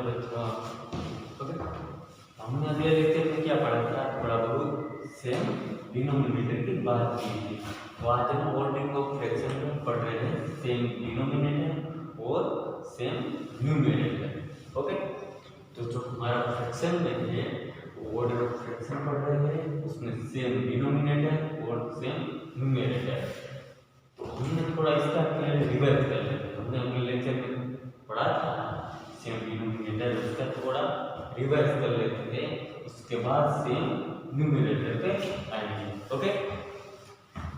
बच्चों। ओके, हमने अगले लेक्चर में क्या पढ़ा था? थोड़ा बहुत सेम डिनोमिनेटर की बात की थी। तो आज हम ऑर्डरिंग ऑफ फ्रैक्शन में पढ़ रहे हैं सेम डिनोमिनेटर और सेम न्यूमरेटर। ओके, तो जो हमारा फ्रैक्शन में है ऑर्डर ऑफ फ्रैक्शन पढ़ रहे हैं, उसमें सेम डिनोमिनेटर और सेम न्यूमरेटर। तो हमने थोड़ा इसका रिवर्स कर लेते हैं। हमने अपने लेक्चर में पढ़ा था सेम डिनोमिनेटर, उसका थोड़ा रिवर्स कर लेते हैं, उसके बाद सेम न्यूमरेटर पे आएंगे। ओके,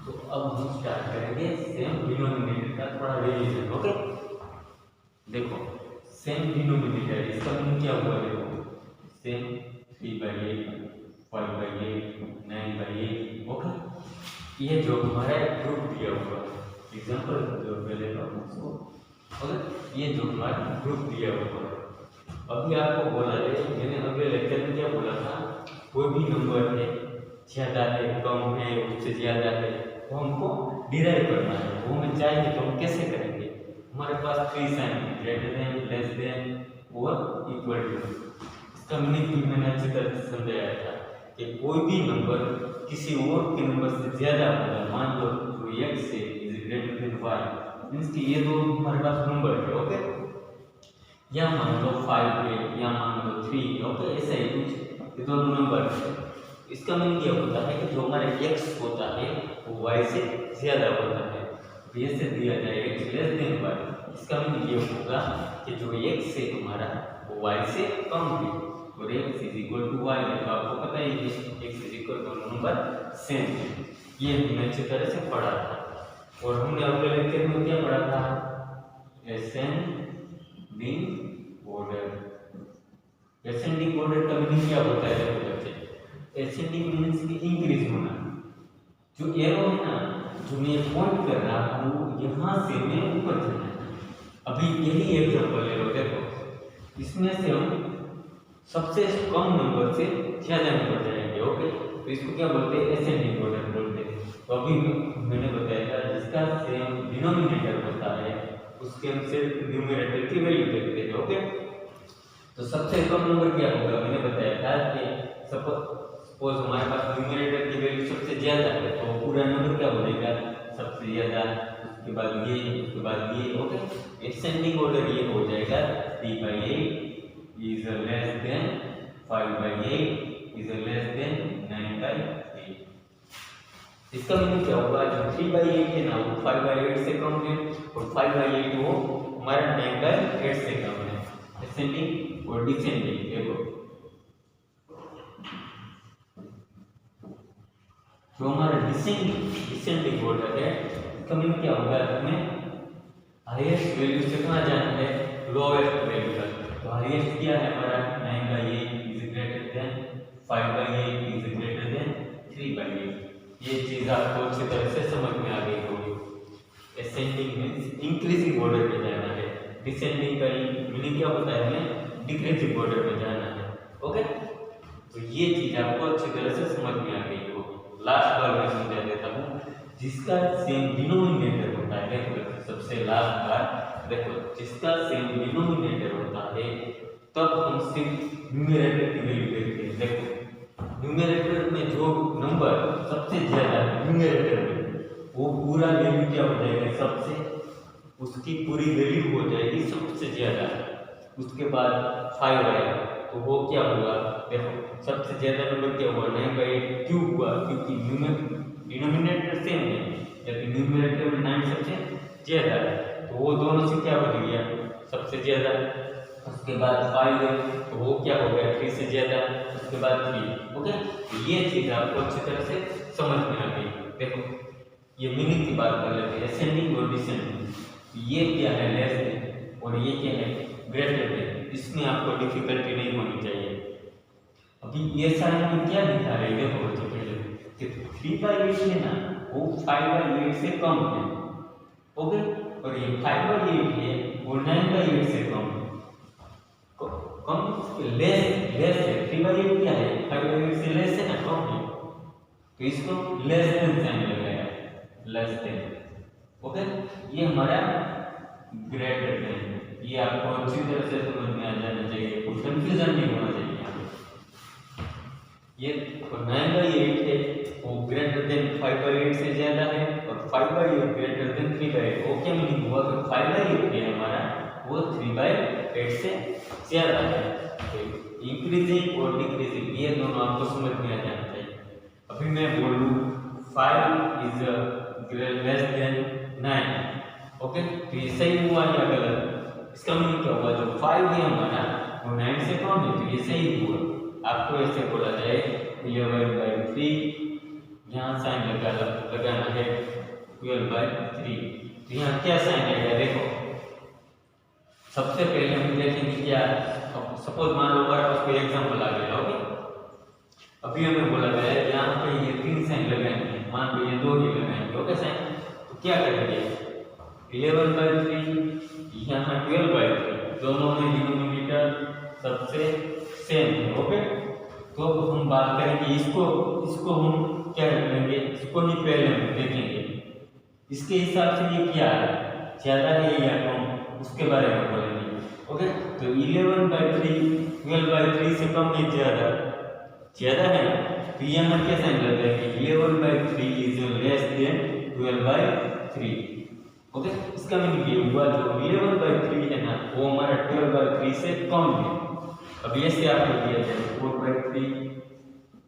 तो अब हम स्टार्ट करेंगे सेम डिनोमिनेटर का थोड़ा रिवीजन। ओके, देखो सेम डिनोमिनेटर इसका मीनिंग क्या हुआ? देखो सेम 3/8, 5/8, 9/8। ओके, ये जो हमारा ग्रुप दिया हुआ एग्जांपल जो पहले का उसको, ओके, ये जो हमारा ग्रुप दिया हुआ है। अभी आपको बोला है, मैंने अगले लेक्चर में क्या बोला था? कोई भी नंबर है, ज़्यादा है, कम है, उससे ज़्यादा है, तो हमको डिराइव करना है। वो हमें चाहिए तो हम कैसे करेंगे? हमारे पास 3 साइन है, ग्रेटर देन, लेस देन और इक्वल टू। इसका मीनिंग भी मैंने अच्छी तरह से समझाया था कि कोई भी नंबर किसी और के नंबर से ज़्यादा होगा। मान लो तो x से is greater than y, means कि ये दो हमारे पास नंबर है। ओके, या मान लो 5 है या मान लो 3 है। ओके, ऐसा ही कुछ, ये दोनों नंबर है। इसका मीनिंग ये होता है कि जो हमारा x होता है वो y से ज़्यादा होता है। तो ये से दिया जाए x लेस देन y, इसका मीनिंग ये होगा कि जो x है हमारा वो y से कम है और x is equal to y है। तो आपको पता ही है x is equal to number same है। ये हमने अच्छी तरह से पढ़ा था। और हमने अगले लेक्चर में क्या पढ़ा था? Ascending order. असेंडिंग ऑर्डर का मीनिंग क्या होता है? देखो बच्चे, असेंडिंग मीन्स कि इंक्रीज होना। जो एरो है ना, जो मैं पॉइंट कर रहा हूँ, यहाँ से मैं ऊपर जाना है। अभी यही एग्जांपल ले लो, देखो इसमें से हम सबसे कम नंबर से ज़्यादा नंबर जाएंगे। ओके, तो इसको क्या बोलते हैं? असेंडिंग ऑर्डर बोलते हैं। तो अभी मैंने बताया था जिसका सेम डिनोमिनेटर होता है उसके हम सिर्फ न्यूमरेटर की वैल्यू देखते हैं। ओके, तो सबसे कम नंबर क्या होगा? मैंने बताया था कि सपोज हमारे पास न्यूमरेटर की वैल्यू सबसे ज़्यादा है, तो पूरा नंबर क्या बनेगा? सबसे ज़्यादा, उसके बाद ये, उसके बाद ये। ओके, असेंडिंग ऑर्डर ये हो जाएगा 3/8 is less than 5/8 is less than 9/8। इसका मीनिंग क्या होगा? जो 3/8 है ना वो 5/8 से कम है और 5/8 वो हमारा 9/8 से कम है। असेंडिंग और डिसेंडिंग, देखो जो हमारा डिसेंडिंग ऑर्डर है इसका मीनिंग क्या होगा? हमें हाईएस्ट वैल्यू से कहाँ जाना है? लोवेस्ट वैल्यू तक। तो हाईएस्ट क्या है हमारा? 9/8 is greater than 5/8 is greater than 3/8। ये चीज आपको अच्छी तरह से समझ में आ गई होगी। असेंडिंग मींस इंक्रीजिंग ऑर्डर में जाना है, डिसेंडिंग का मीनिंग क्या होता है? हमें डिक्रीजिंग ऑर्डर में जाना है। ओके, तो ये चीज आपको अच्छी तरह से समझ में आ गई होगी। लास्ट बार मैं समझा देता हूँ, जिसका सेम डिनोमिनेटर होता है, देखो सबसे लास्ट बार देखो, जिसका सेम डिनोमिनेटर होता है तब हम सिर्फ न्यूमरेटर की वैल्यू देखते हैं। देखो न्यूमरेटर में जो नंबर सबसे ज्यादा है न्यूमरेटर में, वो पूरा वैल्यू क्या हो जाएगा? सबसे, उसकी पूरी वैल्यू हो जाएगी सबसे ज्यादा। उसके बाद 5 आएगा तो वो क्या हुआ? देखो सबसे ज्यादा नंबर क्या हुआ? 9/8 क्यों हुआ? क्योंकि डिनोमिनेटर सेम है, जबकि न्यूमरेटर में 9 सबसे ज्यादा है, तो वो दोनों से क्या बन गया? सबसे ज्यादा। उसके बाद 5 है तो वो क्या हो गया? 3 से ज्यादा। उसके बाद 3। ओके, ये चीज आपको अच्छी तरह से समझ में आ गई। देखो ये मीनिंग की बात कर लेते हैं, असेंडिंग और डिसेंडिंग। ये क्या है? लेस देन, और ये क्या है? Greater than. इसमें आपको डिफिकल्टी नहीं होनी चाहिए। अभी ये सारे में क्या दिखा रहे हैं? देखो बच्चों पहले कि 3/8 है ना वो 5/8 से कम है। ओके, और ये 5/8 है वो 9/8 से कम है। कम लेस है। 3/8 क्या है? 5/8 से लेस है ना, कम है, तो इसको लेस देन साइन लगाया, लेस देन। ओके, ये हमारा ग्रेटर देन। ये आपको अच्छी तरह से समझ में आ जाना चाहिए, कुछ कंफ्यूजन नहीं होना चाहिए यहाँ पे। ये 9/8 है वो ग्रेटर देन 5/8 से ज्यादा है और 5/8 ग्रेटर देन 3/8। वो क्या मीनिंग हुआ कि 5/8 है हमारा वो 3/8 से ज्यादा है। तो इंक्रीजिंग और डिक्रीजिंग ये दोनों आपको समझ में आ जाना चाहिए। अभी मैं बोलूँ 5 इज लेस देन 9, ओके, तो ये सही हुआ या गलत? इसका मीनिंग क्या हुआ? जो 5 है हमारा वो 9 से कम है, तो ये सही हुआ। आपको ऐसे बोला जाए 11/3, यहाँ साइन लगाना है 12/3। तो यहाँ क्या साइन आएगा देखो। सबसे पहले हम देखेंगे क्या, सपोज मान लो हमारे पास कोई एग्जांपल आ गया, ओके। अभी हमें बोला गया है यहाँ पे ये 3 साइन लगाएंगे, मान लो ये 2 ही लगाएंगे, ओके साइन। तो क्या करेंगे 11/3 यहाँ 12/3, दोनों में डिनोमिनेटर सबसे सेम है, ओके। तो अब हम बात करेंगे इसको हम क्या करेंगे, इसको ही पहले हम देखेंगे इसके हिसाब से ये क्या है, ज्यादा है या कम, उसके बारे में बोलेंगे, ओके। तो 11/3 12/3 से कम है, ज्यादा है ना, तो यहाँ क्या साइन लगाएंगे 11/3 इज लेस देन 12/3, ओके। इसका मीनिंग ये हुआ जो 11/3 है ना वो हमारा 12/3 से कम है। अब ये से आपको दिया जाए 4/3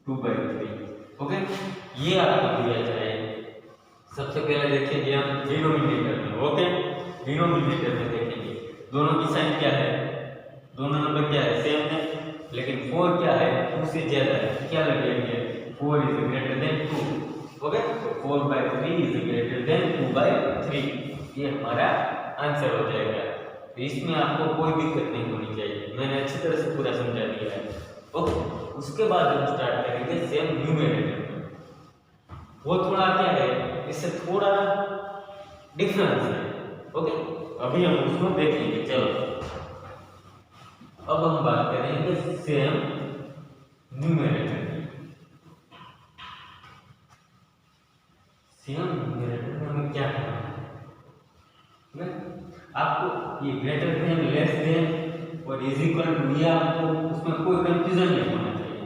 2/3, ओके। ये आपको दिया जाए, सबसे पहले देखेंगे हम डिनोमिनेटर में, ओके। डिनोमिनेटर में देखेंगे दोनों की साइन क्या है, दोनों नंबर क्या है, सेम है, लेकिन 4 क्या है 2 से ज्यादा है, क्या लगेंगे 4 इज ग्रेटर देन 2, ओके। तो 4/3 इज ग्रेटर देन 2/3, ये हमारा आंसर हो जाएगा। तो इसमें आपको कोई दिक्कत नहीं होनी चाहिए, मैंने अच्छी तरह से पूरा समझा दिया है, ओके। उसके बाद हम स्टार्ट करेंगे सेम न्यूमेरेटर में। वो थोड़ा क्या है, इससे थोड़ा डिफरेंस है, ओके। अभी हम उसको देखेंगे, चलो। अब हम बात करेंगे सेम न्यूमेरेटर की। सेम न्यूमेरेटर में हमें क्या करना है, आपको ये ग्रेटर देन लेस देन और इज इक्वल टू, ये आपको उसमें कोई कंफ्यूजन नहीं होना चाहिए,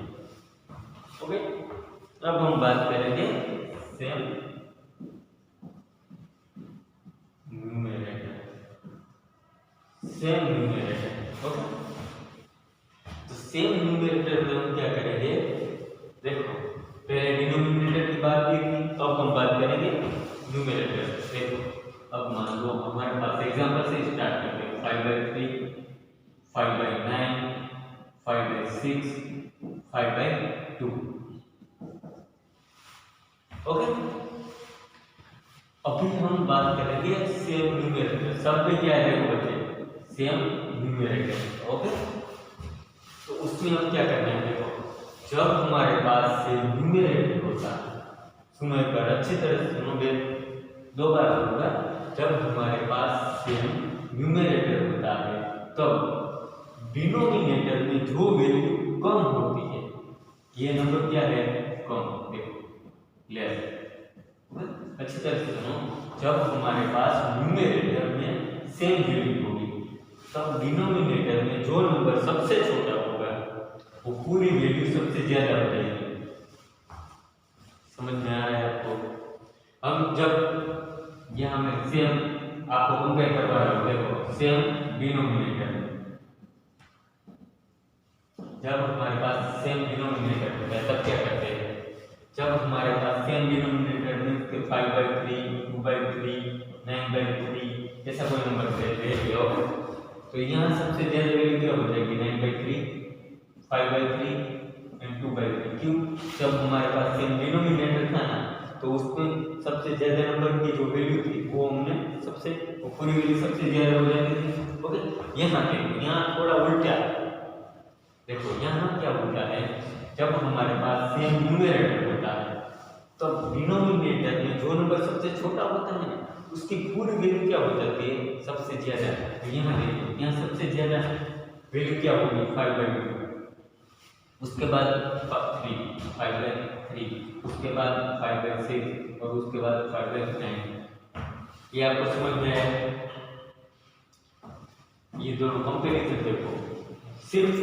ओके। अब हम बात करेंगे सेम न्यूमेरेटर, ओके। तो सेम न्यूमेरेटर में हम क्या करेंगे, देखो पहले डिनोमिनेटर की बात की थी, तो अब हम बात करेंगे न्यूमेरेटर। देखो अब मान लो हमारे पास एग्जांपल से स्टार्ट करते हैं 5/3 5/9 5/6 5/2, ओके। अभी हम बात करेंगे सेम न्यूमेरेटर, सब में क्या है बच्चे, सेम न्यूमेरेटर, ओके। तो उसमें हम क्या करना है, देखो जब हमारे पास सेम न्यूमेरेटर होता है, सुनो एक बार अच्छी तरह से सुनोगे, 2 बार होगा, जब हमारे पास सेम न्यूमेरेटर होता है तब डिनोमिनेटर में जो वैल्यू कम होती है, ये नंबर क्या है कम, देखो लेस, अच्छी तरह से सुनो। जब हमारे पास न्यूमेरेटर में सेम वैल्यू होगी तब डिनोमिनेटर में जो नंबर सबसे छोटा होगा वो पूरी वैल्यू सबसे ज्यादा हो जाएगी। समझ में आ रहा है आपको? हम जब यहाँ में सेम आपको कंपेयर करवा रहा हूँ, देखो सेम डिनोमिनेटर, जब हमारे पास सेम डिनोमिनेटर होता है तब क्या करते हैं, जब हमारे पास सेम डिनोमिनेटर में 5/3 2/3 9/3 ऐसा कोई नंबर ले लियो, तो यहाँ सबसे ज्यादा वैल्यू क्या हो जाएगी 9/3 5/3 एंड 2/3। क्यों? जब हमारे पास सेम डिनोमिनेटर था ना तो उसमें सबसे ज्यादा नंबर की जो वैल्यू थी वो हमने वो पूरी वैल्यू सबसे ज्यादा हो जाती थी, ओके। यहाँ थोड़ा उल्टा, देखो यहाँ क्या होता है, जब हमारे पास सेम न्यूमेरेटर होता है तब डिनोमिनेटर में जो नंबर सबसे छोटा होता है उसकी पूरी वैल्यू क्या हो जाती है सबसे ज्यादा। तो यहाँ देखो यहाँ सबसे ज्यादा वैल्यू क्या होगी 5/2, उसके बाद 5/3, उसके बाद 5/6 और उसके बाद 5/9। ये आपको समझ में आया? ये दोनों कंपेरिजन देखो, सिर्फ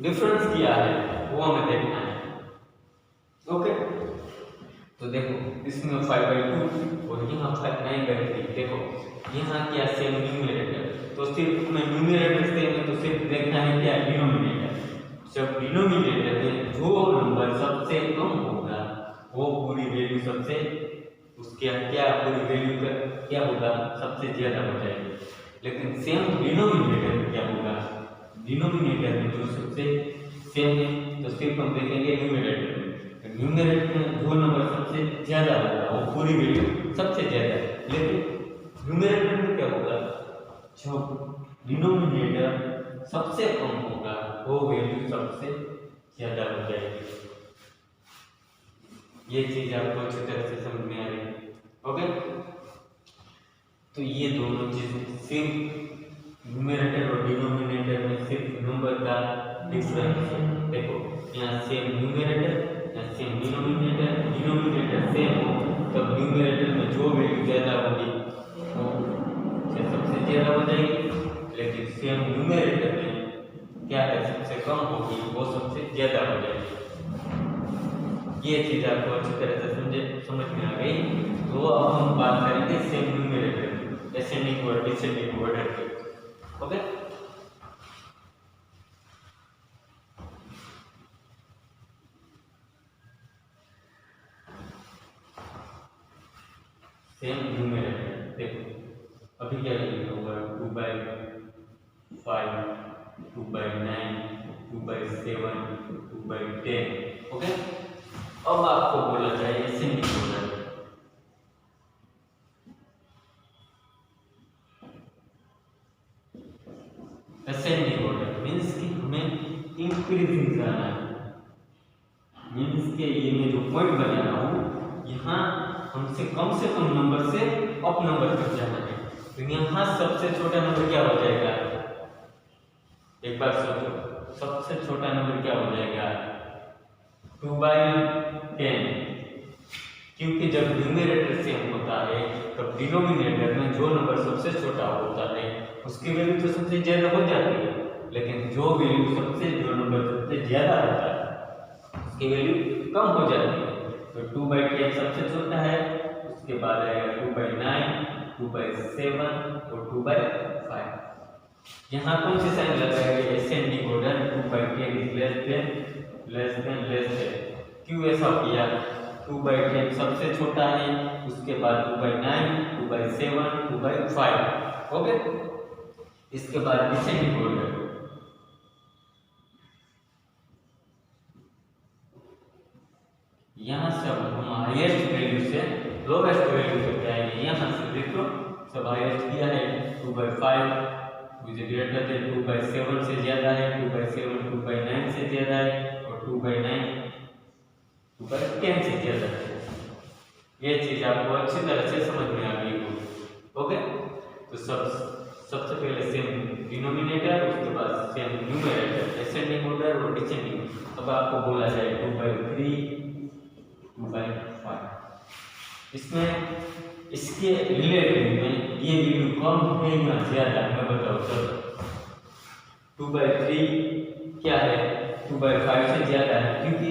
डिफरेंस क्या है वो हमें देखना है। ओके, तो देखो इसमें 5/2 और यहाँ 9/3। देखो यहाँ क्या सेम न्यूमरेटर, तो सिर्फ में न्यूमरेटर सेम है तो सिर्फ देखना है क्या डिनोमिनेटर। जब डिनोमिनेटर में जो नंबर सबसे कम होगा वो पूरी वैल्यू सबसे उसके क्या पूरी वैल्यू का क्या होगा सबसे ज्यादा हो जाएगी। लेकिन सेम डिनोमिनेटर में क्या होगा, डिनोमिनेटर में जो सबसे सेम है तो सिर्फ हम देखेंगे न्यूमरेटर में। न्यूमरेटर में जो नंबर सबसे ज्यादा होगा वो पूरी वैल्यू सबसे ज्यादा है। लेकिन न्यूमरेटर में क्या होगा, जो डिनोमिनेटर सबसे कम होगा वो वैल्यू सबसे ज्यादा हो जाएगी। ये चीज आपको अच्छी तरह से समझ में आ रही है। ओके, तो ये दोनों चीज सिर्फ न्यूमरेटर और डिनोमिनेटर में सिर्फ नंबर का डिफरेंस है। देखो यहाँ सेम न्यूमरेटर यहाँ सेम डिनोमिनेटर, डिनोमिनेटर सेम हो तब न्यूमरेटर में जो वैल्यू ज्यादा होगी वो सबसे ज्यादा हो जाएगी। लेकिन सेम न्यूमरेटर में क्या है सबसे कम होगी वो सबसे ज्यादा हो जाएगी। ये चीज आपको अच्छी तरह से समझ में आ गई। तो अब हम बात करेंगे सेम न्यूमरेटर असेंडिंग और डिसेंडिंग ऑर्डर की। ओके, सेम न्यूमरेटर देखो अभी क्या लिखा होगा 2/5, 2/9, 2/7, 2/10। ओके, अब आपको बोला जाए ascending order. Ascending order means कि हमें इंक्रीजिंग जाना है, मीन्स के ये मैं जो पॉइंट बना रहा हूँ यहाँ हमसे कम नंबर से अप नंबर तक जाना है। तो यहाँ सबसे छोटा नंबर क्या हो जाएगा, एक बार सोचो, सबसे छोटा नंबर क्या हो जाएगा 2/10, क्योंकि जब न्यूमरेटर सेम होता है तब डिनोमिनेटर में जो नंबर सबसे छोटा होता है उसकी वैल्यू तो सबसे ज्यादा हो जाती है। लेकिन जो नंबर सबसे ज्यादा होता है उसकी वैल्यू कम हो जाती है। तो 2/10 सबसे छोटा है, उसके बाद आएगा 2/9, 2/7 और 2/5। यहाँ कौन सी साइन लगाएंगे ascending order 2/10 is less than. क्यों ऐसा किया, 2/10 सबसे छोटा है, उसके बाद 2/9, 2/7, 2/5। ओके, इसके बाद डिसेंडिंग ऑर्डर यहाँ से हम हाईएस्ट वैल्यू से लोवेस्ट वैल्यू तक जाएंगे। यहाँ से देखो सब हाईएस्ट किया है 2/5 विच ग्रेटर देन 2/7 से ज्यादा है, 2/7 2/9 से ज्यादा है और 2/9 2/10 से ज्यादा है। ये चीज आपको अच्छी तरह से समझ में आ गई हो। ओके, तो सबसे पहले सेम डिनोमिनेटर, उसके बाद सेम न्यूमरेटर, असेंडिंग ऑर्डर और डिसेंडिंग। अब आपको बोला जाए 2/3, 2/5। इसमें इसके रिलेटिव में ये वैल्यू कम है या ज्यादा, मैं बताओ चलो। 2/3 क्या है 2/5 से ज्यादा है, क्योंकि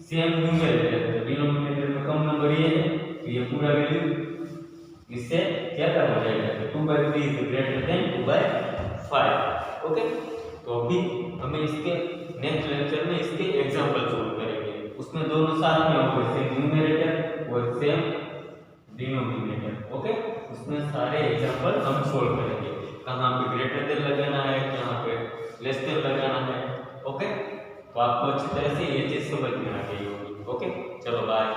सेम न्यूमरेटर है, डिनोमिनेटर में कम नंबर ये है तो ये पूरा वैल्यू इससे ज्यादा हो जाएगा। तो 2/3 इज ग्रेटर देन 2/5। ओके, तो अभी हमें इसके नेक्स्ट लेक्चर में इसके एग्जांपल सॉल्व करेंगे, उसमें दोनों साथ में होंगे, सेम न्यूमरेटर और सेम डिनोमिनेटर। ओके, उसमें सारे एग्जांपल हम सॉल्व करेंगे, कहाँ पे ग्रेटर देन लगाना है, कहाँ पे लेस देन लगाना है। ओके, तो आपको अच्छी तरह से ये चीज समझ में आ गई होगी। ओके, चलो बाय।